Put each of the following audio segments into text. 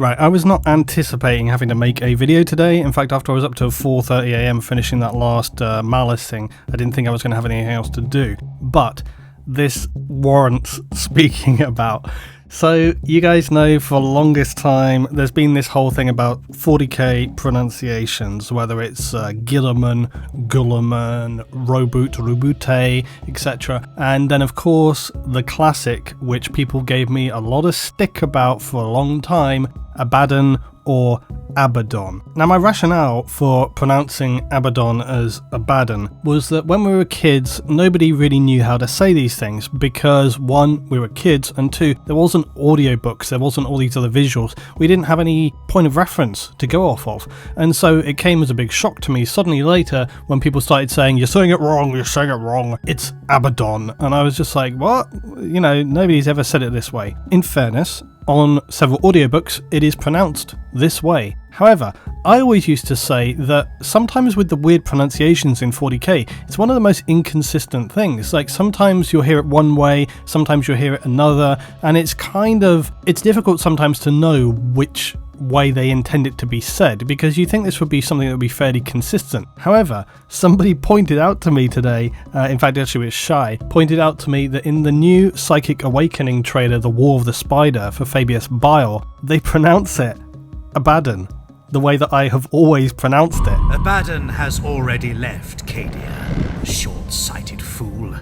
Right, I was not anticipating having to make a video today. In fact, after I was up till 4:30 AM finishing that last Malice thing, I didn't think I was going to have anything else to do. But this warrants speaking about. So, you guys know for the longest time, there's been this whole thing about 40k pronunciations, whether it's Gilliman, Gulliman, Robot, Robute, etc. And then, of course, the classic, which people gave me a lot of stick about for a long time, Abaddon or Abaddon. Now, my rationale for pronouncing Abaddon as Abaddon was that when we were kids, nobody really knew how to say these things because, one, we were kids, and two, there wasn't audiobooks, there wasn't all these other visuals. We didn't have any point of reference to go off of. And so it came as a big shock to me suddenly later when people started saying, you're saying it wrong, it's Abaddon. And I was just like, what? You know, nobody's ever said it this way. In fairness, on several audiobooks, it is pronounced this way. However, I always used to say that sometimes with the weird pronunciations in 40k, it's one of the most inconsistent things. Like, sometimes you'll hear it one way, sometimes you'll hear it another, and it's difficult sometimes to know which way they intend it to be said, because you think this would be something that would be fairly consistent. However, somebody pointed out to me today, in fact actually it was Shy, pointed out to me that in the new Psychic Awakening trailer, The War of the Spider for Fabius Bile, they pronounce it Abaddon, the way that I have always pronounced it. Abaddon has already left Cadia, short-sighted fool.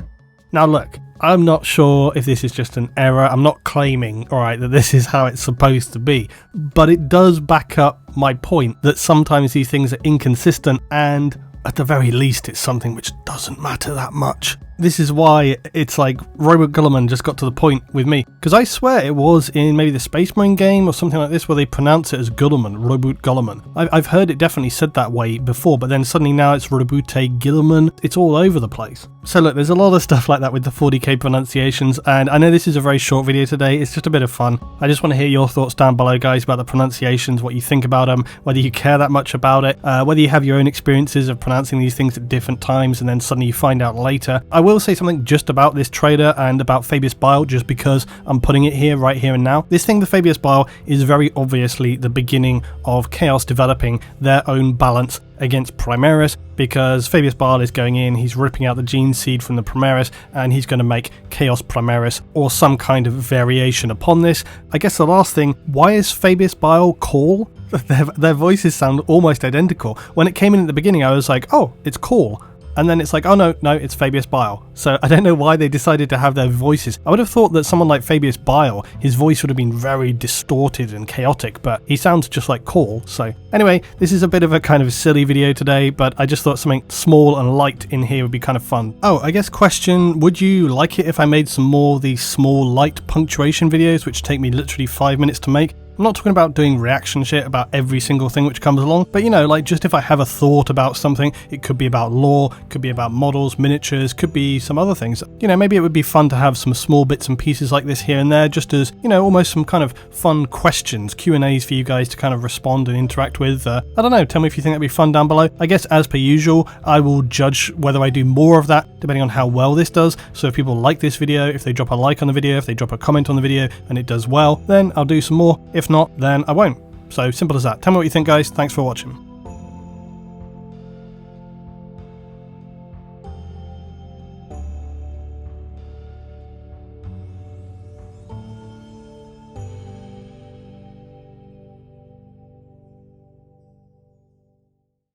Now look, I'm not sure if this is just an error. I'm not claiming, alright, that this is how it's supposed to be, but it does back up my point that sometimes these things are inconsistent, and at the very least it's something which doesn't matter that much. This is why it's like Robot Gulliman just got to the point with me, because I swear it was in maybe the Space Marine game or something like this where they pronounce it as Gulliman, Robot Gulliman. I've heard it definitely said that way before, but then suddenly now it's Robute Gilliman. It's all over the place. So look, there's a lot of stuff like that with the 40k pronunciations, and I know this is a very short video today, it's just a bit of fun. I just want to hear your thoughts down below, guys, about the pronunciations, what you think about them, whether you care that much about it, whether you have your own experiences of pronouncing these things at different times and then suddenly you find out later. I will say something just about this trailer and about Fabius Bile, just because I'm putting it here, right here and now. This thing with Fabius Bile is very obviously the beginning of Chaos developing their own balance against Primaris, because Fabius Bile is going in, he's ripping out the gene seed from the Primaris, and he's going to make Chaos Primaris or some kind of variation upon this. I guess the last thing, why is Fabius Bile Call? Their voices sound almost identical. When it came in at the beginning, I was like, oh, it's Call. And then it's like, oh no, it's Fabius Bile. So I don't know why they decided to have their voices. I would have thought that someone like Fabius Bile, his voice would have been very distorted and chaotic, but he sounds just like Call. So anyway, this is a bit of a kind of silly video today, but I just thought something small and light in here would be kind of fun. Oh, I guess question, would you like it if I made some more of these small light punctuation videos, which take me literally 5 minutes to make? I'm not talking about doing reaction shit about every single thing which comes along, but you know, like just if I have a thought about something, it could be about lore, could be about models, miniatures, could be some other things. You know, maybe it would be fun to have some small bits and pieces like this here and there, just as, you know, almost some kind of fun questions, Q&As for you guys to kind of respond and interact with. I don't know, tell me if you think that'd be fun down below. I guess as per usual, I will judge whether I do more of that depending on how well this does. So if people like this video, if they drop a like on the video, if they drop a comment on the video and it does well, then I'll do some more. If not, then I won't. So simple as that. Tell me what you think, guys. Thanks for watching.